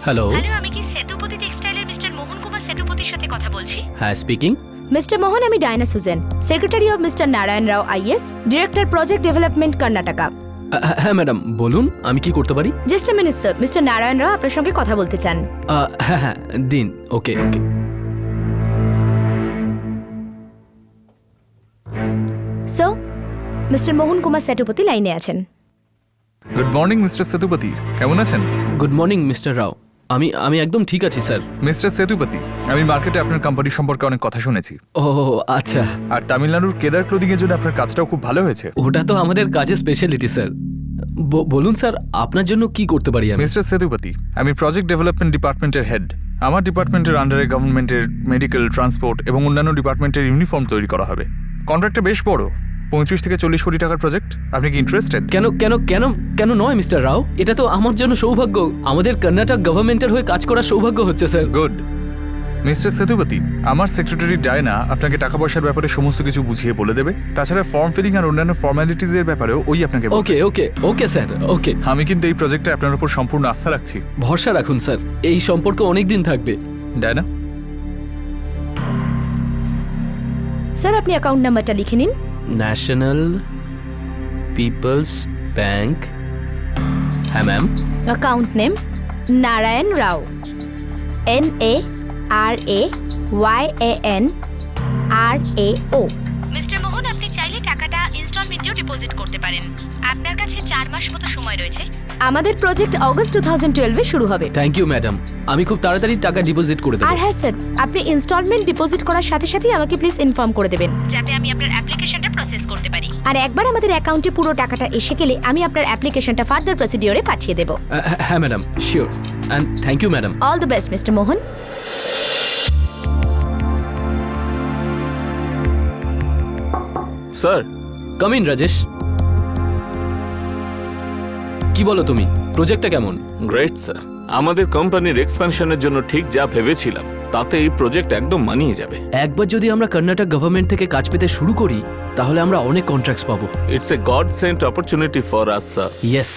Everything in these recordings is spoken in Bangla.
হ্যালো। হ্যালো, আমি কি সেতুপতি টেক্সটাইলের মিস্টার মোহন কুমার সেতুপতির সাথে কথা বলছি? হ্যাঁ, স্পিকিং। মিস্টার মোহন, আমি Diana Susan, secretary of mister Narayan Rao IAS, director project development Karnataka. হ্যাঁ ম্যাডাম, বলুন আমি কি করতে পারি? Just a minute sir, mister Narayan Rao আপনার সঙ্গে কথা বলতে চান। হ্যাঁ হ্যাঁ, দিন। Okay okay. So mister Mohan Kumar Sethupathi লাইনে আছেন। গুড মর্নিং মিস্টার সেতুপতি, কেমন আছেন? গুড মর্নিং মিস্টার রাও। আমি একদম ঠিক আছি স্যার। মিস্টার সেতুপতি, আমি মার্কেটে আপনার কোম্পানি সম্পর্কে অনেক কথা শুনেছি। ও আচ্ছা। আর তামিলনাড়ুর কেদার ক্লোদিং এর জন্য আপনার কাজটাও খুব ভালো হয়েছে। ওটা তো আমাদের কাজের স্পেশালিটি স্যার। বলুন স্যার, আপনার জন্য কি করতে পারি আমি? মিস্টার সেতুপতি, আমি প্রজেক্ট ডেভেলপমেন্ট ডিপার্টমেন্টের হেড। আমার ডিপার্টমেন্টের আন্ডারে গভর্নমেন্টের মেডিকেল, ট্রান্সপোর্ট এবং অন্যান্য ডিপার্টমেন্টের ইউনিফর্ম তৈরি করা হবে। কন্ট্রাক্টটা বেশ বড়, 35 থেকে 40 কোটি টাকার প্রজেক্ট। আপনি কি ইন্টারেস্টেড? কেন কেন কেন কেন নয় মিস্টার রাও, এটা তো আমার জন্য সৌভাগ্য। আমাদের কর্ণাটক গভর্নমেন্টের হয়ে কাজ করার সৌভাগ্য হচ্ছে স্যার। গুড। মিস্টার সেতুপতি, আমার সেক্রেটারি ডায়না আপনাকে টাকা পয়সার ব্যাপারে সমস্ত কিছু বুঝিয়ে বলে দেবে। তাছাড়া ফর্ম ফিলিং আর অন্যান্য ফর্মালিটিজের ব্যাপারেও ওই আপনাকে বলবে। ওকে ওকে ওকে স্যার, ওকে। আমি কিন্তু এই প্রজেক্টে আপনার উপর সম্পূর্ণ আস্থা রাখছি। ভরসা রাখুন স্যার, এই সম্পর্ক অনেক দিন থাকবে। ডায়না, স্যার, আপনি অ্যাকাউন্ট নাম্বারটা লিখে নিন। National people's bank. হ্যাঁ ma'am. Account name Narayan Rao, NARAYANRAO। Mister Mohan, আপনি চাইলে টাকাটা ইনস্টলমেন্টেও ডিপোজিট করতে পারেন। আপনার কাছে 4 মাস মতো সময় রয়েছে। আমাদের প্রজেক্ট অগস্ট 2012 এ শুরু হবে। থ্যাংক ইউ ম্যাডাম, আমি খুব তাড়াতাড়ি টাকা ডিপোজিট করে দেবো। আর হ্যাঁ স্যার, আপনি ইনস্টলমেন্ট ডিপোজিট করার সাথে সাথেই আমাকে প্লিজ ইনফর্ম করে দেবেন, যাতে আমি আপনার অ্যাপ্লিকেশনটা প্রসেস করতে পারি। আর একবার আমাদের অ্যাকাউন্টে পুরো টাকাটা এসে গেলে আমি আপনার অ্যাপ্লিকেশনটা ফার্দার প্রসিডিওরে পাঠিয়ে দেব। হ্যাঁ madam, sure. And thank you madam. All the best mister Mohan. Sir, come in Rajesh. কি বলো তুমি, প্রজেক্টটা কেমন? Great sir. আমাদের কোম্পানির এক্সপ্যানশনের জন্য ঠিক যা ভেবেছিলাম তাতে এই প্রজেক্ট একদম মানিয়ে যাবে। একবার যদি আমরা কর্ণাটক গভর্নমেন্ট থেকে কাজ পেতে শুরু করি, তাহলে আমরা অনেক কন্ট্রাক্টস পাবো। It's a god sent opportunity for us sir. Yes.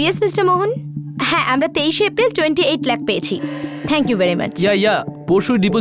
Yes mister Mohan. হ্যাঁ, আমরা 23 এপ্রিল 28 লাখ পেয়েছি। Thank you very much. Yeah পরশু ডিপোজিট